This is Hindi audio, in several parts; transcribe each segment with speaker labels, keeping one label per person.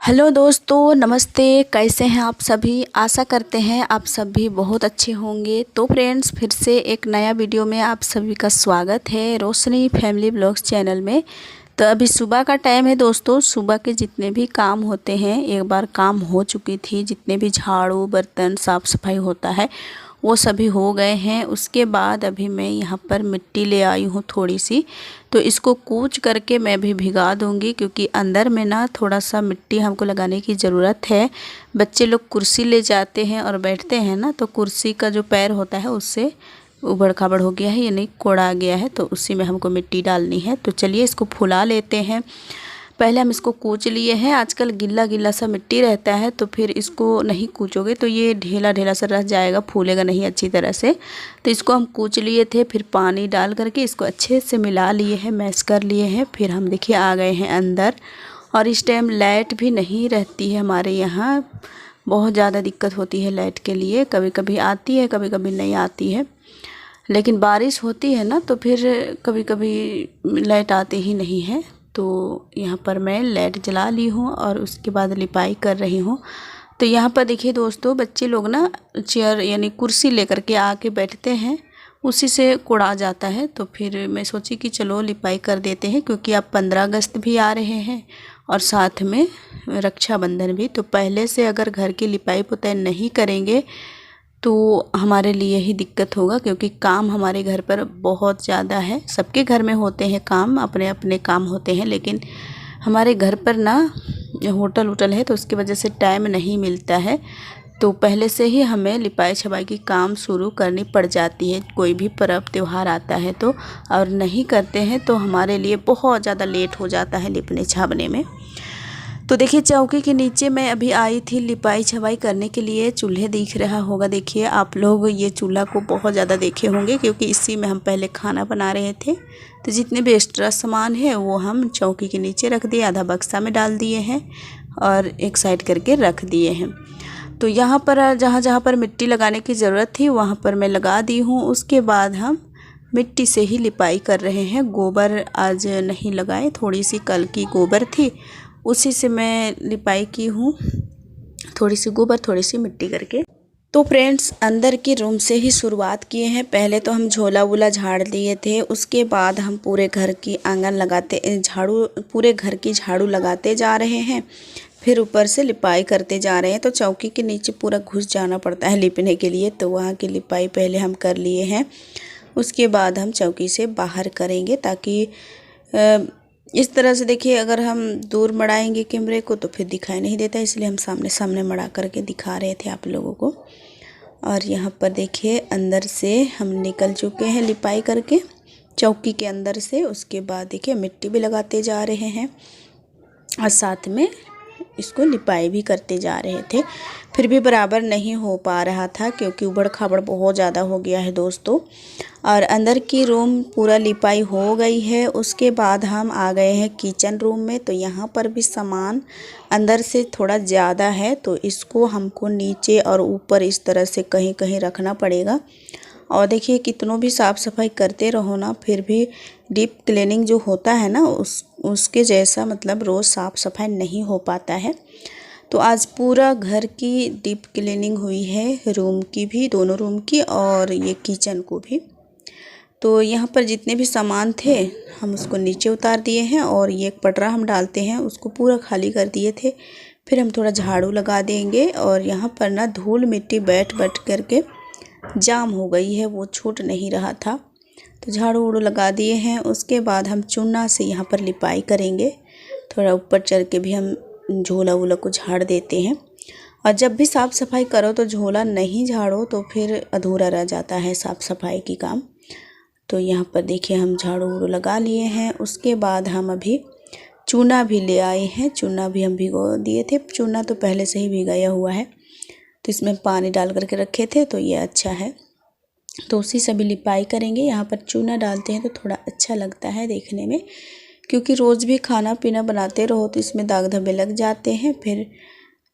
Speaker 1: हेलो दोस्तों, नमस्ते। कैसे हैं आप सभी? आशा करते हैं आप सभी बहुत अच्छे होंगे। तो फ्रेंड्स, फिर से एक नया वीडियो में आप सभी का स्वागत है रोशनी फैमिली ब्लॉग्स चैनल में। तो अभी सुबह का टाइम है दोस्तों। सुबह के जितने भी काम होते हैं, एक बार काम हो चुकी थी। जितने भी झाड़ू बर्तन साफ़ सफाई होता है वो सभी हो गए हैं। उसके बाद अभी मैं यहाँ पर मिट्टी ले आई हूँ थोड़ी सी, तो इसको कूच करके मैं भी भिगा दूँगी, क्योंकि अंदर में ना थोड़ा सा मिट्टी हमको लगाने की ज़रूरत है। बच्चे लोग कुर्सी ले जाते हैं और बैठते हैं ना, तो कुर्सी का जो पैर होता है उससे उबड़ खाबड़ हो गया है, यानी कोड़ा गया है, तो उसी में हमको मिट्टी डालनी है। तो चलिए इसको फुला लेते हैं। पहले हम इसको कूच लिए हैं। आजकल गिल्ला गिल्ला सा मिट्टी रहता है, तो फिर इसको नहीं कूचोगे तो ये ढेला ढेला सा रह जाएगा, फूलेगा नहीं अच्छी तरह से। तो इसको हम कूच लिए थे, फिर पानी डाल करके इसको अच्छे से मिला लिए हैं, मैश कर लिए हैं। फिर हम देखिए आ गए हैं अंदर। और इस टाइम लाइट भी नहीं रहती है हमारे यहाँ। बहुत ज़्यादा दिक्कत होती है लाइट के लिए। कभी कभी आती है, कभी कभी नहीं आती है। लेकिन बारिश होती है ना, तो फिर कभी कभी लाइट आती ही नहीं है। तो यहाँ पर मैं लाइट जला ली हूँ और उसके बाद लिपाई कर रही हूँ। तो यहाँ पर देखिए दोस्तों, बच्चे लोग ना चेयर यानी कुर्सी लेकर के आके बैठते हैं, उसी से कुड़ा जाता है। तो फिर मैं सोची कि चलो लिपाई कर देते हैं, क्योंकि अब 15 अगस्त भी आ रहे हैं और साथ में रक्षाबंधन भी। तो पहले से अगर घर की लिपाई पुताई नहीं करेंगे तो हमारे लिए ही दिक्कत होगा, क्योंकि काम हमारे घर पर बहुत ज़्यादा है। सबके घर में होते हैं काम, अपने अपने काम होते हैं, लेकिन हमारे घर पर ना होटल वोटल है, तो उसकी वजह से टाइम नहीं मिलता है। तो पहले से ही हमें लिपाई छपाई की काम शुरू करनी पड़ जाती है। कोई भी पर्व त्यौहार आता है तो, और नहीं करते हैं तो हमारे लिए बहुत ज़्यादा लेट हो जाता है लिपने छापने में। तो देखिए चौकी के नीचे मैं अभी आई थी लिपाई छपाई करने के लिए। चूल्हे दिख रहा होगा, देखिए आप लोग ये चूल्हा को बहुत ज़्यादा देखे होंगे, क्योंकि इसी में हम पहले खाना बना रहे थे। तो जितने भी एक्स्ट्रा सामान है वो हम चौकी के नीचे रख दिए, आधा बक्सा में डाल दिए हैं और एक साइड करके रख दिए हैं। तो यहाँ पर जहाँ जहाँ पर मिट्टी लगाने की ज़रूरत थी वहाँ पर मैं लगा दी हूँ। उसके बाद हम मिट्टी से ही लिपाई कर रहे हैं। गोबर आज नहीं लगाए, थोड़ी सी कल की गोबर थी, उसी से मैं लिपाई की हूँ। थोड़ी सी गोबर थोड़ी सी मिट्टी करके। तो फ्रेंड्स, अंदर के रूम से ही शुरुआत किए हैं। पहले तो हम झोला वोला झाड़ दिए थे, उसके बाद हम पूरे घर की आंगन लगाते झाड़ू पूरे घर की झाड़ू लगाते जा रहे हैं। फिर ऊपर से लिपाई करते जा रहे हैं। तो चौकी के नीचे पूरा घुस जाना पड़ता है लिपने के लिए, तो वहाँ की लिपाई पहले हम कर लिए हैं। उसके बाद हम चौकी से बाहर करेंगे, ताकि इस तरह से देखिए, अगर हम दूर मड़ाएंगे कैमरे को तो फिर दिखाई नहीं देता, इसलिए हम सामने सामने मड़ा करके दिखा रहे थे आप लोगों को। और यहाँ पर देखिए अंदर से हम निकल चुके हैं लिपाई करके चौकी के अंदर से। उसके बाद देखिए मिट्टी भी लगाते जा रहे हैं और साथ में इसको लिपाई भी करते जा रहे थे। फिर भी बराबर नहीं हो पा रहा था, क्योंकि उबड़ खाबड़ बहुत ज़्यादा हो गया है दोस्तों। और अंदर की रूम पूरा लिपाई हो गई है। उसके बाद हम आ गए हैं किचन रूम में। तो यहाँ पर भी सामान अंदर से थोड़ा ज़्यादा है, तो इसको हमको नीचे और ऊपर इस तरह से कहीं कहीं रखना पड़ेगा। और देखिए कितनों भी साफ़ सफाई करते रहो ना, फिर भी डीप क्लीनिंग जो होता है ना, उसके जैसा मतलब रोज़ साफ़ सफाई नहीं हो पाता है। तो आज पूरा घर की डीप क्लीनिंग हुई है, रूम की भी, दोनों रूम की और ये किचन को भी। तो यहाँ पर जितने भी सामान थे हम उसको नीचे उतार दिए हैं, और ये एक पटरा हम डालते हैं उसको पूरा खाली कर दिए थे। फिर हम थोड़ा झाड़ू लगा देंगे। और यहाँ पर ना धूल मिट्टी बैठ बैठ करके जाम हो गई है, वो छूट नहीं रहा था, तो झाड़ू उड़ू लगा दिए हैं। उसके बाद हम चूना से यहाँ पर लिपाई करेंगे। थोड़ा ऊपर चढ़ के भी हम झोला वोला को झाड़ देते हैं। और जब भी साफ़ सफाई करो तो झोला नहीं झाड़ो तो फिर अधूरा रह जाता है साफ़ सफाई की काम। तो यहाँ पर देखिए हम झाड़ू उड़ू लगा लिए हैं। उसके बाद हम अभी चूना भी ले आए हैं। चूना भी हम भिगो दिए थे, चूना तो पहले से ही भिगाया हुआ है, तो इसमें पानी डाल करके रखे थे, तो ये अच्छा है। तो उसी से भी लिपाई करेंगे। यहाँ पर चूना डालते हैं तो थोड़ा अच्छा लगता है देखने में, क्योंकि रोज़ भी खाना पीना बनाते रहो तो इसमें दाग धब्बे लग जाते हैं, फिर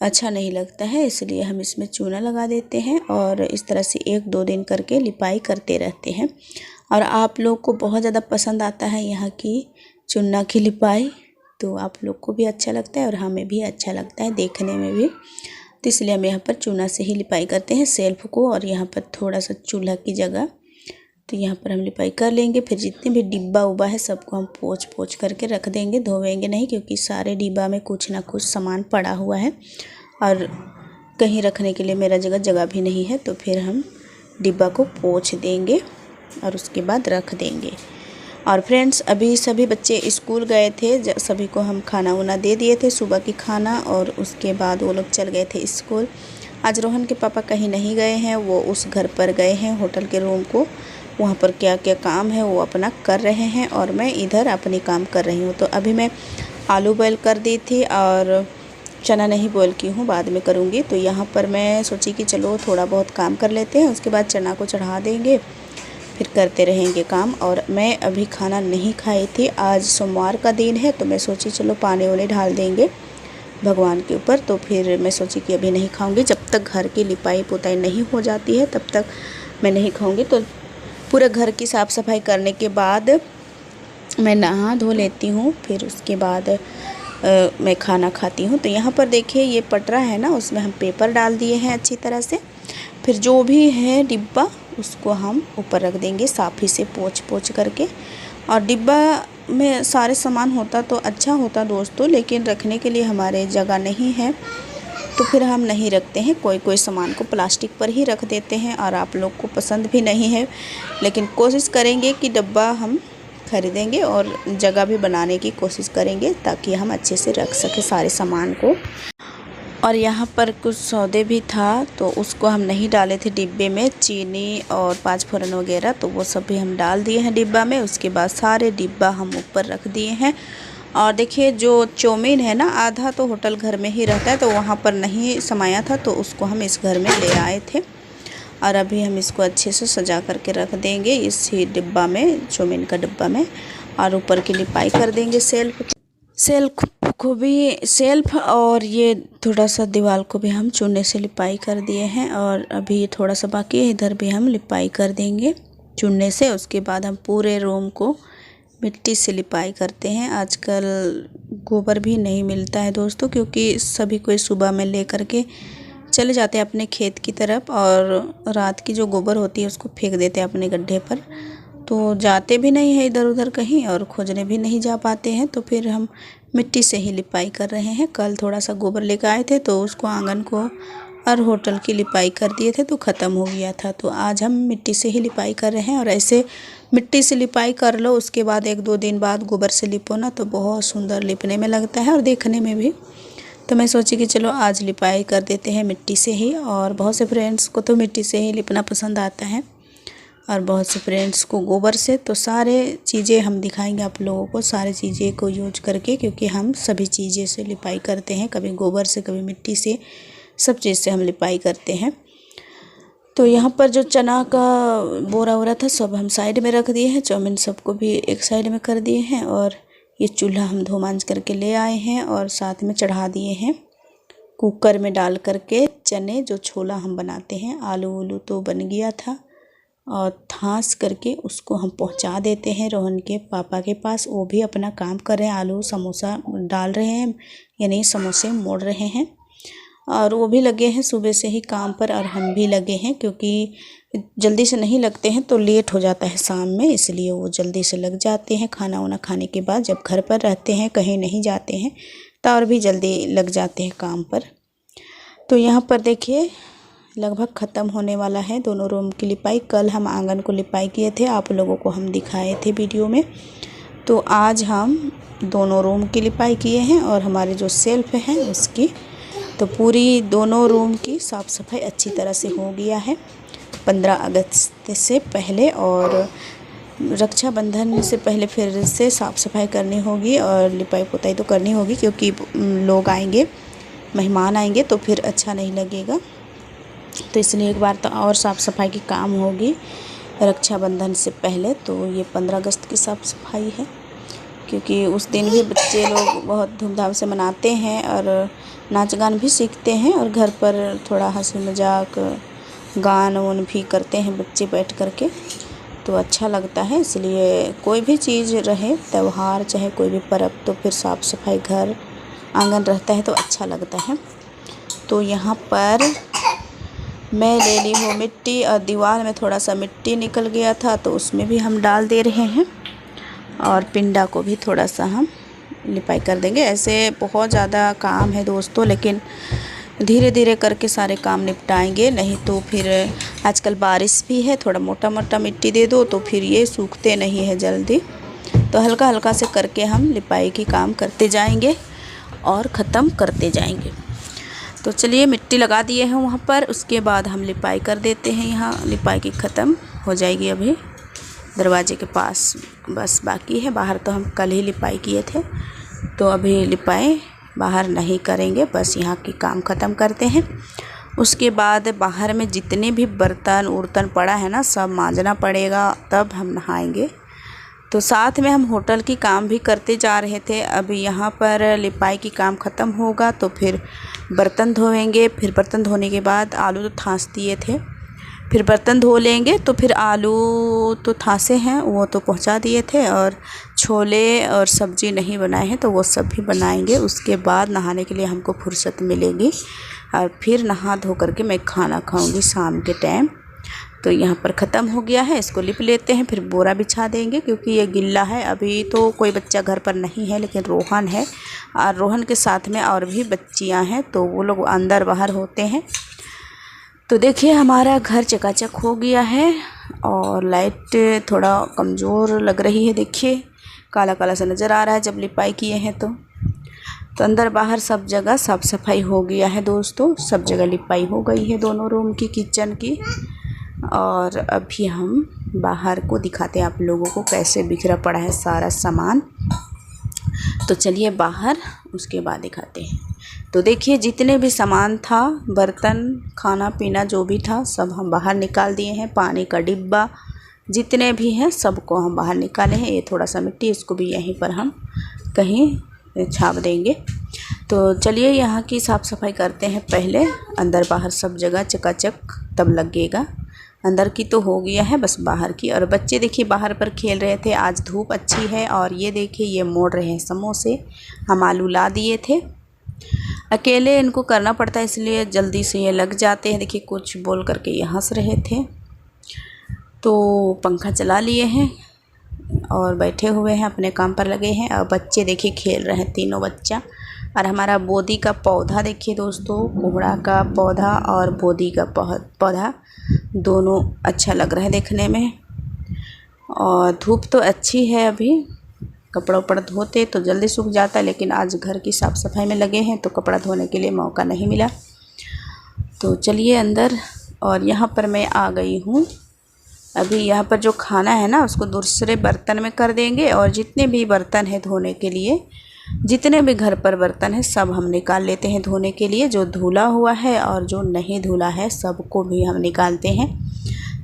Speaker 1: अच्छा नहीं लगता है, इसलिए हम इसमें चूना लगा देते हैं। और इस तरह से 1-2 दिन करके लिपाई करते रहते हैं। और आप लोग को बहुत ज़्यादा पसंद आता है यहाँ की चूना की लिपाई, तो आप लोग को भी अच्छा लगता है और हमें भी अच्छा लगता है देखने में भी। तो इसलिए हम यहाँ पर चूना से ही लिपाई करते हैं सेल्फ को। और यहाँ पर थोड़ा सा चूल्हा की जगह, तो यहाँ पर हम लिपाई कर लेंगे। फिर जितने भी डिब्बा उब्बा है सबको हम पोंछ करके रख देंगे, धोवेंगे नहीं, क्योंकि सारे डिब्बा में कुछ ना कुछ सामान पड़ा हुआ है और कहीं रखने के लिए मेरा जगह भी नहीं है। तो फिर हम डिब्बा को पोंछ देंगे और उसके बाद रख देंगे। और फ्रेंड्स, अभी सभी बच्चे स्कूल गए थे, सभी को हम खाना वाना दे दिए थे, सुबह की खाना, और उसके बाद वो लोग चल गए थे स्कूल। आज रोहन के पापा कहीं नहीं गए हैं, वो उस घर पर गए हैं होटल के रूम को, वहाँ पर क्या क्या काम है वो अपना कर रहे हैं और मैं इधर अपनी काम कर रही हूँ। तो अभी मैं आलू बॉयल कर दी थी और चना नहीं बॉयल की हूँ, बाद में करूँगी। तो यहाँ पर मैं सोची कि चलो थोड़ा बहुत काम कर लेते हैं, उसके बाद चना को चढ़ा देंगे, फिर करते रहेंगे काम। और मैं अभी खाना नहीं खाई थी, आज सोमवार का दिन है, तो मैं सोची चलो पानी वानी ढाल देंगे भगवान के ऊपर। तो फिर मैं सोची कि अभी नहीं खाऊंगी, जब तक घर की लिपाई पुताई नहीं हो जाती है तब तक मैं नहीं खाऊंगी। तो पूरे घर की साफ़ सफाई करने के बाद मैं नहा धो लेती हूँ, फिर उसके बाद मैं खाना खाती हूँ। तो यहाँ पर देखिए ये पटरा है ना, उसमें हम पेपर डाल दिए हैं अच्छी तरह से। फिर जो भी है डिब्बा उसको हम ऊपर रख देंगे साफ़ी से पोंछ करके। और डिब्बा में सारे सामान होता तो अच्छा होता दोस्तों, लेकिन रखने के लिए हमारे जगह नहीं है, तो फिर हम नहीं रखते हैं। कोई सामान को प्लास्टिक पर ही रख देते हैं और आप लोग को पसंद भी नहीं है, लेकिन कोशिश करेंगे कि डब्बा हम खरीदेंगे और जगह भी बनाने की कोशिश करेंगे ताकि हम अच्छे से रख सकें सारे सामान को। और यहाँ पर कुछ सौदे भी था, तो उसको हम नहीं डाले थे डिब्बे में, चीनी और 5 फोरन वगैरह, तो वो सब भी हम डाल दिए हैं डिब्बा में। उसके बाद सारे डिब्बा हम ऊपर रख दिए हैं। और देखिए जो चौमीन है ना, आधा तो होटल घर में ही रहता है, तो वहाँ पर नहीं समाया था, तो उसको हम इस घर में ले आए थे। और अभी हम इसको अच्छे से सजा करके रख देंगे इसी डिब्बा में, चौमीन का डिब्बा में। और ऊपर की लिपाई कर देंगे सेल्फ को भी, सेल्फ और ये थोड़ा सा दीवार को भी हम चूने से लिपाई कर दिए हैं। और अभी ये थोड़ा सा बाकी है, इधर भी हम लिपाई कर देंगे चूने से। उसके बाद हम पूरे रूम को मिट्टी से लिपाई करते हैं। आजकल गोबर भी नहीं मिलता है दोस्तों, क्योंकि सभी कोई सुबह में ले करके चले जाते हैं अपने खेत की तरफ, और रात की जो गोबर होती है उसको फेंक देते हैं अपने गड्ढे पर। तो जाते भी नहीं है इधर उधर कहीं और खोजने भी नहीं जा पाते हैं, तो फिर हम मिट्टी से ही लिपाई कर रहे हैं। कल थोड़ा सा गोबर लेकर आए थे, तो उसको आंगन को और होटल की लिपाई कर दिए थे, तो ख़त्म हो गया था। तो आज हम मिट्टी से ही लिपाई कर रहे हैं। और ऐसे मिट्टी से लिपाई कर लो, उसके बाद 1-2 दिन बाद गोबर से लिपो ना, तो बहुत सुंदर लिपने में लगता है और देखने में भी। तो मैं सोची कि चलो आज लिपाई कर देते हैं मिट्टी से ही। और बहुत से फ्रेंड्स को तो मिट्टी से ही लिपना पसंद आता है और बहुत से फ्रेंड्स को गोबर से। तो सारे चीज़ें हम दिखाएंगे आप लोगों को, सारी चीज़ें को यूज करके, क्योंकि हम सभी चीज़ें से लिपाई करते हैं, कभी गोबर से कभी मिट्टी से, सब चीज़ से हम लिपाई करते हैं। तो यहाँ पर जो चना का बोरा वोरा था सब हम साइड में रख दिए हैं, चौमिन सबको भी एक साइड में कर दिए हैं। और ये चूल्हा हम धो मांज करके ले आए हैं और साथ में चढ़ा दिए हैं कुकर में डाल करके चने, जो छोला हम बनाते हैं। आलू तो बन गया था और थास करके उसको हम पहुंचा देते हैं रोहन के पापा के पास। वो भी अपना काम कर रहे हैं, आलू समोसा डाल रहे हैं, यानी समोसे मोड़ रहे हैं। और वो भी लगे हैं सुबह से ही काम पर, और हम भी लगे हैं, क्योंकि जल्दी से नहीं लगते हैं तो लेट हो जाता है शाम में, इसलिए वो जल्दी से लग जाते हैं। खाना वाना खाने के बाद जब घर पर रहते हैं, कहीं नहीं जाते हैं, तो और भी जल्दी लग जाते हैं काम पर। तो यहाँ पर देखिए लगभग ख़त्म होने वाला है दोनों रूम की लिपाई। कल हम आंगन को लिपाई किए थे, आप लोगों को हम दिखाए थे वीडियो में। तो आज हम दोनों रूम की लिपाई किए हैं और हमारे जो सेल्फ हैं उसकी। तो पूरी दोनों रूम की साफ़ सफाई अच्छी तरह से हो गया है 15 अगस्त से पहले। और रक्षाबंधन से पहले फिर से साफ़ सफाई करनी होगी और लिपाई पोताई तो करनी होगी, क्योंकि लोग आएंगे, मेहमान आएंगे, तो फिर अच्छा नहीं लगेगा। तो इसलिए एक बार तो और साफ़ सफाई की काम होगी रक्षाबंधन से पहले। तो ये 15 अगस्त की साफ़ सफाई है, क्योंकि उस दिन भी बच्चे लोग बहुत धूमधाम से मनाते हैं और नाच गान भी सीखते हैं, और घर पर थोड़ा हंसी मजाक गान वान भी करते हैं बच्चे बैठ करके। तो अच्छा लगता है। इसलिए कोई भी चीज़ रहे, त्यौहार चाहे कोई भी पर्व, तो फिर साफ़ सफाई घर आंगन रहता है तो अच्छा लगता है। तो यहाँ पर मैं ले ली हूँ मिट्टी, और दीवार में थोड़ा सा मिट्टी निकल गया था तो उसमें भी हम डाल दे रहे हैं, और पिंडा को भी थोड़ा सा हम लिपाई कर देंगे। ऐसे बहुत ज़्यादा काम है दोस्तों, लेकिन धीरे धीरे करके सारे काम निपटाएंगे, नहीं तो फिर आजकल बारिश भी है, थोड़ा मोटा मोटा मिट्टी दे दो तो फिर ये सूखते नहीं है जल्दी। तो हल्का हल्का से करके हम लिपाई की काम करते जाएंगे और ख़त्म करते जाएंगे। तो चलिए मिट्टी लगा दिए हैं वहाँ पर, उसके बाद हम लिपाई कर देते हैं। यहाँ लिपाई की ख़त्म हो जाएगी अभी, दरवाजे के पास बस बाकी है। बाहर तो हम कल ही लिपाई किए थे, तो अभी लिपाई बाहर नहीं करेंगे, बस यहाँ की काम ख़त्म करते हैं। उसके बाद बाहर में जितने भी बर्तन उर्तन पड़ा है ना, सब मांजना पड़ेगा, तब हम नहाएंगे। तो साथ में हम होटल की काम भी करते जा रहे थे। अभी यहाँ पर लिपाई की काम ख़त्म होगा तो फिर बर्तन धोएंगे। फिर बर्तन धोने के बाद आलू तो थांस दिए थे, फिर बर्तन धो लेंगे। तो फिर आलू तो थांसे हैं, वो तो पहुँचा दिए थे, और छोले और सब्ज़ी नहीं बनाए हैं तो वो सब भी बनाएंगे। उसके बाद नहाने के लिए हमको फुर्सत मिलेगी, और फिर नहा धो करके मैं खाना खाऊंगी शाम के टाइम। तो यहाँ पर ख़त्म हो गया है, इसको लिप लेते हैं, फिर बोरा बिछा देंगे क्योंकि ये गिल्ला है। अभी तो कोई बच्चा घर पर नहीं है, लेकिन रोहन है, और रोहन के साथ में और भी बच्चियाँ हैं, तो वो लोग अंदर बाहर होते हैं। तो देखिए हमारा घर चकाचक हो गया है, और लाइट थोड़ा कमज़ोर लग रही है, देखिए काला काला सा नज़र आ रहा है जब लिपाई किए हैं। तो अंदर बाहर सब जगह साफ़ सफाई हो गया है दोस्तों, सब जगह लिपाई हो गई है, दोनों रूम की, किचन की। और अभी हम बाहर को दिखाते हैं आप लोगों को कैसे बिखरा पड़ा है सारा सामान। तो चलिए बाहर उसके बाद दिखाते हैं। तो देखिए जितने भी सामान था, बर्तन, खाना पीना जो भी था, सब हम बाहर निकाल दिए हैं। पानी का डिब्बा जितने भी हैं सबको हम बाहर निकाले हैं। ये थोड़ा सा मिट्टी, इसको भी यहीं पर हम कहीं छाप देंगे। तो चलिए यहाँ की साफ़ सफाई करते हैं पहले, अंदर बाहर सब जगह चकाचक तब लगेगा। अंदर की तो हो गया है, बस बाहर की। और बच्चे देखिए बाहर पर खेल रहे थे, आज धूप अच्छी है, और ये देखिए ये मोड़ रहे हैं समोसे, हम आलू ला दिए थे। अकेले इनको करना पड़ता है, इसलिए जल्दी से ये लग जाते हैं। देखिए कुछ बोल करके ये हंस रहे थे, तो पंखा चला लिए हैं और बैठे हुए हैं, अपने काम पर लगे हैं। और बच्चे देखिए खेल रहे हैं, तीनों बच्चा। और हमारा बोदी का पौधा देखिए दोस्तों, कोहड़ा का पौधा और बोदी का पौधा दोनों अच्छा लग रहा है देखने में। और धूप तो अच्छी है, अभी कपड़ा उपड़ा धोते तो जल्दी सूख जाता है, लेकिन आज घर की साफ़ सफाई में लगे हैं तो कपड़ा धोने के लिए मौका नहीं मिला। तो चलिए अंदर, और यहाँ पर मैं आ गई हूँ। अभी यहाँ पर जो खाना है ना, उसको दूसरे बर्तन में कर देंगे, और जितने भी बर्तन हैं धोने के लिए, जितने भी घर पर बर्तन है सब हम निकाल लेते हैं धोने के लिए। जो धुला हुआ है और जो नहीं धुला है सबको भी हम निकालते हैं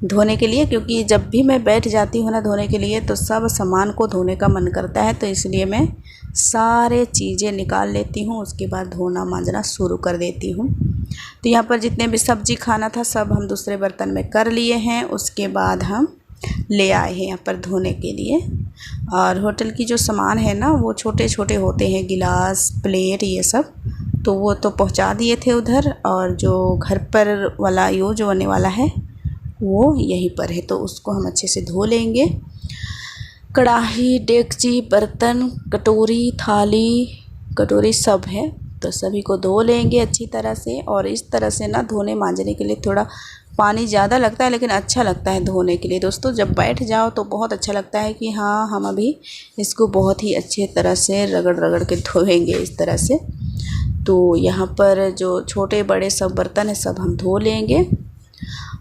Speaker 1: धोने के लिए, क्योंकि जब भी मैं बैठ जाती हूँ ना धोने के लिए तो सब सामान को धोने का मन करता है। तो इसलिए मैं सारे चीज़ें निकाल लेती हूँ, उसके बाद धोना मांजना शुरू कर देती हूँ। तो यहाँ पर जितने भी सब्जी खाना था सब हम दूसरे बर्तन में कर लिए हैं। उसके बाद हम ले आए हैं यहाँ पर धोने के लिए। और होटल की जो सामान है ना, वो छोटे छोटे होते हैं, गिलास, प्लेट, ये सब, तो वो तो पहुँचा दिए थे उधर। और जो घर पर वाला यूज होने वाला है वो यहीं पर है, तो उसको हम अच्छे से धो लेंगे। कढ़ाई, डेगची, बर्तन, कटोरी, थाली, कटोरी सब है, तो सभी को धो लेंगे अच्छी तरह से। और इस तरह से ना धोने मांजने के लिए थोड़ा पानी ज़्यादा लगता है, लेकिन अच्छा लगता है धोने के लिए दोस्तों। जब बैठ जाओ तो बहुत अच्छा लगता है कि हाँ हम अभी इसको बहुत ही अच्छे तरह से रगड़ रगड़ के धोएंगे इस तरह से। तो यहाँ पर जो छोटे बड़े सब बर्तन है सब हम धो लेंगे।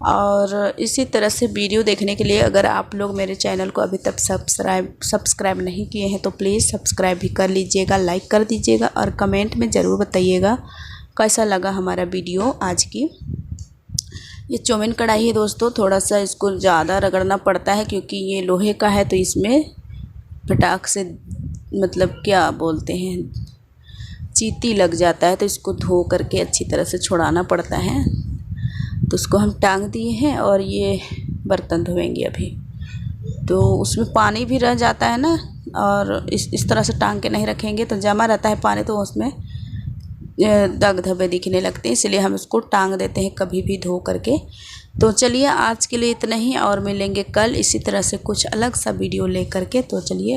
Speaker 1: और इसी तरह से वीडियो देखने के लिए अगर आप लोग मेरे चैनल को अभी तक सब्सक्राइब नहीं किए हैं तो प्लीज़ सब्सक्राइब भी कर लीजिएगा, लाइक कर दीजिएगा, और कमेंट में ज़रूर बताइएगा कैसा लगा हमारा वीडियो आज की। ये चौमिन कढ़ाई है दोस्तों, थोड़ा सा इसको ज़्यादा रगड़ना पड़ता है क्योंकि ये लोहे का है, तो इसमें फटाक से मतलब क्या बोलते हैं, चींटी लग जाता है, तो इसको धो करके अच्छी तरह से छुड़ाना पड़ता है। तो उसको हम टांग दिए हैं और ये बर्तन धोएंगे अभी। तो उसमें पानी भी रह जाता है ना, और इस तरह से टांग के नहीं रखेंगे तो जमा रहता है पानी, तो उसमें दाग धब्बे दिखने लगते हैं, इसलिए हम इसको टांग देते हैं कभी भी धो करके। तो चलिए आज के लिए इतना ही, और मिलेंगे कल इसी तरह से कुछ अलग सा वीडियो ले करके। तो चलिए।